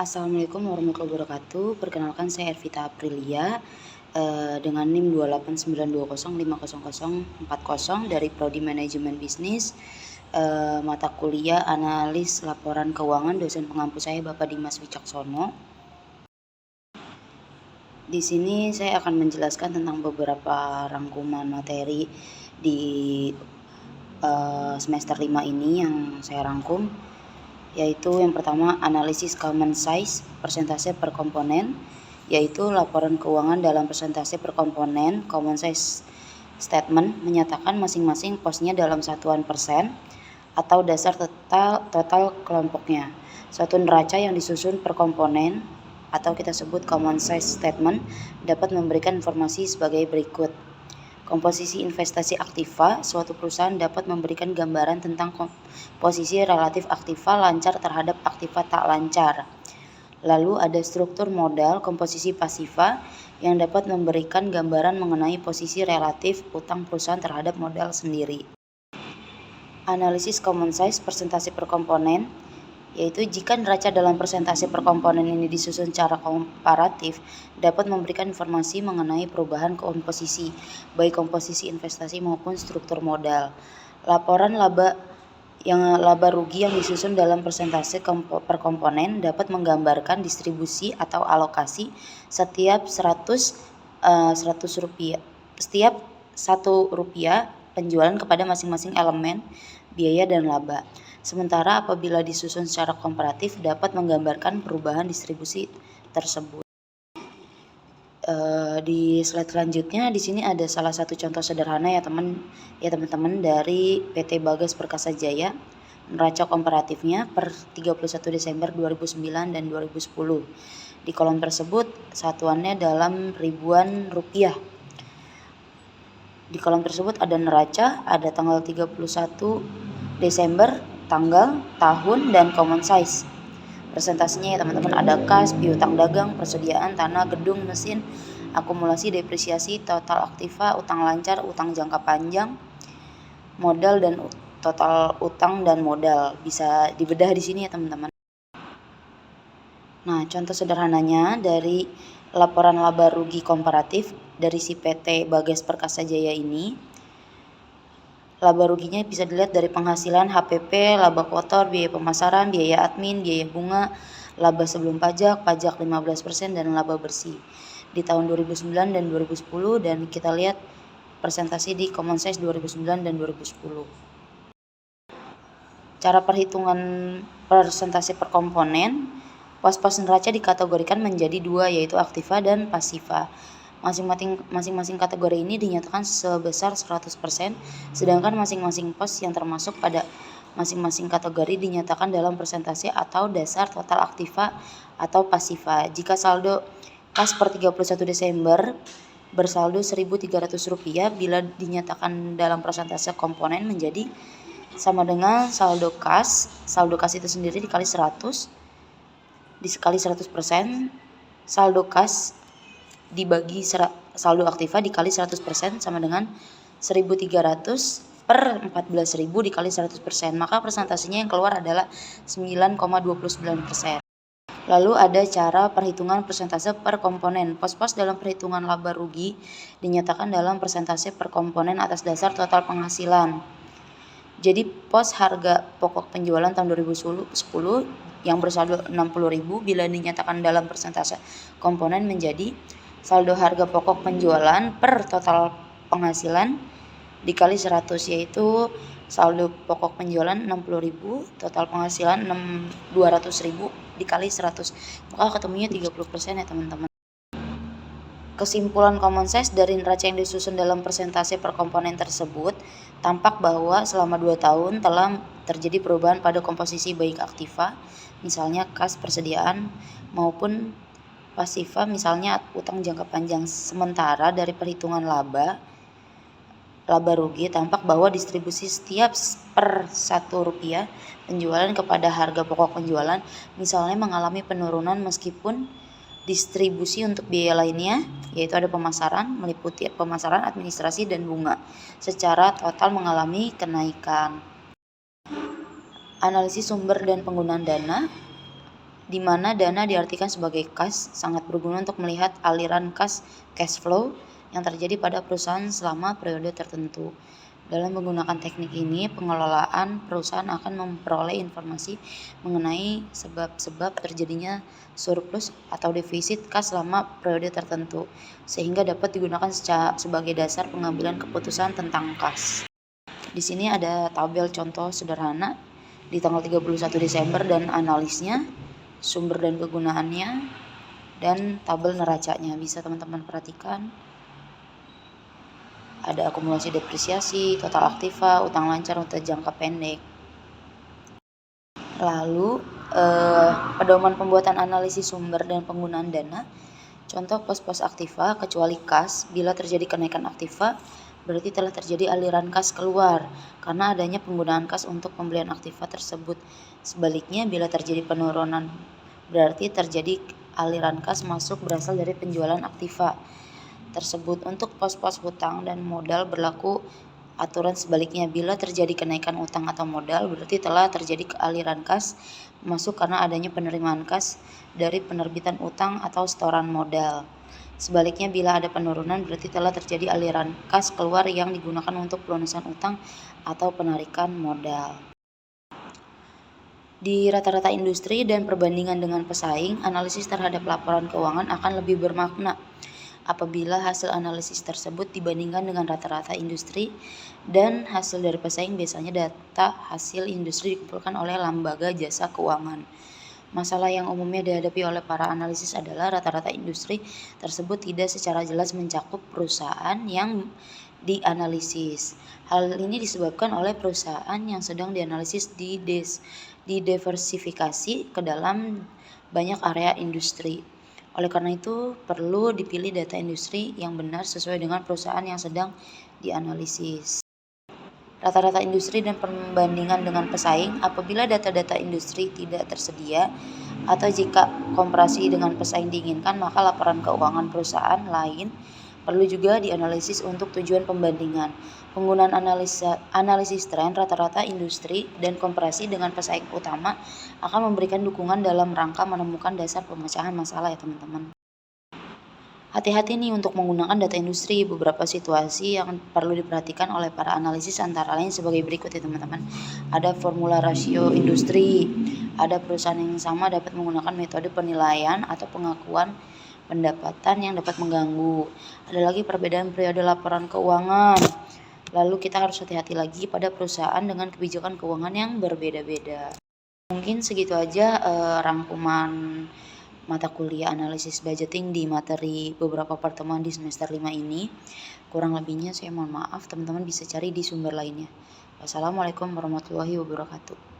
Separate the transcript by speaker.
Speaker 1: Assalamualaikum warahmatullahi wabarakatuh. Perkenalkan saya Ervita Aprilia dengan NIM 28920500040 dari Prodi Manajemen Bisnis, mata kuliah Analis Laporan Keuangan. Dosen pengampu saya Bapak Dimas Wicaksono. Di sini saya akan menjelaskan tentang beberapa rangkuman materi di semester 5 ini yang saya rangkum, yaitu yang pertama analisis common size persentase per komponen, yaitu laporan keuangan dalam persentase per komponen. Common size statement menyatakan masing-masing posnya dalam satuan persen atau dasar total kelompoknya. Suatu neraca yang disusun per komponen atau kita sebut common size statement dapat memberikan informasi sebagai berikut. Komposisi investasi aktiva. Suatu perusahaan dapat memberikan gambaran tentang komposisi relatif aktiva lancar terhadap aktiva tak lancar. Lalu ada struktur modal komposisi pasiva yang dapat memberikan gambaran mengenai posisi relatif utang perusahaan terhadap modal sendiri. Analisis common size persentase per komponen, yaitu jika neraca dalam persentase per komponen ini disusun secara komparatif, dapat memberikan informasi mengenai perubahan komposisi, baik komposisi investasi maupun struktur modal. Laporan laba rugi yang disusun dalam persentase per komponen dapat menggambarkan distribusi atau alokasi setiap 100 rupiah, setiap 1 rupiah penjualan kepada masing-masing elemen biaya dan laba. Sementara apabila disusun secara komparatif dapat menggambarkan perubahan distribusi tersebut. Di slide selanjutnya di sini ada salah satu contoh sederhana ya teman-teman dari PT Bagas Perkasa Jaya. Neraca komparatifnya per 31 Desember 2009 dan 2010. Di kolom tersebut satuannya dalam ribuan rupiah. Di kolom tersebut ada neraca, ada tanggal 31 Desember, tanggal, tahun, dan common size. Presentasinya ya teman-teman ada kas, piutang dagang, persediaan tanah, gedung, mesin, akumulasi, depresiasi, total aktiva, utang lancar, utang jangka panjang, modal dan total utang dan modal. Bisa dibedah di sini ya teman-teman. Nah, contoh sederhananya dari laporan laba rugi komparatif dari si PT Bagas Perkasa Jaya ini. Laba ruginya bisa dilihat dari penghasilan HPP, laba kotor, biaya pemasaran, biaya admin, biaya bunga, laba sebelum pajak, pajak 15% dan laba bersih di tahun 2009 dan 2010, dan kita lihat presentasi di common size 2009 dan 2010. Cara perhitungan persentase per komponen, pos-pos neraca dikategorikan menjadi dua, yaitu aktiva dan pasiva. Masing-masing kategori ini dinyatakan sebesar 100%, sedangkan masing-masing pos yang termasuk pada masing-masing kategori dinyatakan dalam persentase atau dasar total aktiva atau pasiva. Jika saldo kas per 31 Desember bersaldo Rp1.300, bila dinyatakan dalam persentase komponen menjadi sama dengan saldo kas itu sendiri dikali 100 dikali 100%, saldo kas dibagi saldo aktiva dikali 100% sama dengan 1.300 per 14.000 dikali 100%, maka persentasenya yang keluar adalah 9,29%. Lalu ada cara perhitungan persentase per komponen. Pos-pos dalam perhitungan laba rugi dinyatakan dalam persentase per komponen atas dasar total penghasilan. Jadi pos harga pokok penjualan tahun 2010 yang bersaldo 60.000 bila dinyatakan dalam persentase komponen menjadi saldo harga pokok penjualan per total penghasilan dikali 100, yaitu saldo pokok penjualan 60.000, total penghasilan 200.000 dikali 100, maka ketemunya 30% ya teman-teman. Kesimpulan common size dari neraca yang disusun dalam persentase per komponen tersebut tampak bahwa selama 2 tahun telah terjadi perubahan pada komposisi baik aktiva, misalnya kas persediaan, maupun pasiva, misalnya utang jangka panjang. Sementara dari perhitungan laba rugi tampak bahwa distribusi setiap per 1 rupiah penjualan kepada harga pokok penjualan misalnya mengalami penurunan, meskipun distribusi untuk biaya lainnya, yaitu ada pemasaran, meliputi pemasaran, administrasi, dan bunga, secara total mengalami kenaikan. Analisis sumber dan penggunaan dana. di mana dana diartikan sebagai kas, sangat berguna untuk melihat aliran kas cash flow yang terjadi pada perusahaan selama periode tertentu. Dalam menggunakan teknik ini, pengelolaan perusahaan akan memperoleh informasi mengenai sebab-sebab terjadinya surplus atau defisit kas selama periode tertentu, sehingga dapat digunakan sebagai dasar pengambilan keputusan tentang kas. Di sini ada tabel contoh sederhana di tanggal 31 Desember dan analisnya, sumber dan kegunaannya, dan tabel neracanya. Bisa teman-teman perhatikan. Ada akumulasi depresiasi, total aktiva, utang lancar untuk jangka pendek. Lalu pedoman pembuatan analisis sumber dan penggunaan dana. Contoh pos-pos aktiva kecuali kas, bila terjadi kenaikan aktiva berarti telah terjadi aliran kas keluar karena adanya penggunaan kas untuk pembelian aktiva tersebut. Sebaliknya, bila terjadi penurunan berarti terjadi aliran kas masuk berasal dari penjualan aktiva tersebut. Untuk pos-pos hutang dan modal berlaku aturan sebaliknya. Bila terjadi kenaikan utang atau modal berarti telah terjadi aliran kas masuk karena adanya penerimaan kas dari penerbitan utang atau setoran modal. Sebaliknya, bila ada penurunan berarti telah terjadi aliran kas keluar yang digunakan untuk pelunasan utang atau penarikan modal. Di rata-rata industri dan perbandingan dengan pesaing, analisis terhadap laporan keuangan akan lebih bermakna apabila hasil analisis tersebut dibandingkan dengan rata-rata industri dan hasil dari pesaing. Biasanya data hasil industri dikumpulkan oleh lembaga jasa keuangan. Masalah yang umumnya dihadapi oleh para analisis adalah rata-rata industri tersebut tidak secara jelas mencakup perusahaan yang dianalisis. Hal ini disebabkan oleh perusahaan yang sedang dianalisis didiversifikasi ke dalam banyak area industri. Oleh karena itu, perlu dipilih data industri yang benar sesuai dengan perusahaan yang sedang dianalisis. Rata-rata industri dan perbandingan dengan pesaing. Apabila data-data industri tidak tersedia atau jika komparasi dengan pesaing diinginkan, maka laporan keuangan perusahaan lain perlu juga dianalisis untuk tujuan pembandingan. Penggunaan analisis tren rata-rata industri dan komparasi dengan pesaing utama akan memberikan dukungan dalam rangka menemukan dasar pemecahan masalah ya teman-teman. Hati-hati nih untuk menggunakan data industri. Beberapa situasi yang perlu diperhatikan oleh para analisis antara lain sebagai berikut ya teman-teman. Ada formula rasio industri. Ada perusahaan yang sama dapat menggunakan metode penilaian atau pengakuan pendapatan yang dapat mengganggu. Ada lagi perbedaan periode laporan keuangan. Lalu kita harus hati-hati lagi pada perusahaan dengan kebijakan keuangan yang berbeda-beda. Mungkin segitu aja rangkuman mata kuliah analisis budgeting di materi beberapa pertemuan di semester 5 ini. Kurang lebihnya saya mohon maaf, teman-teman bisa cari di sumber lainnya. Wassalamualaikum warahmatullahi wabarakatuh.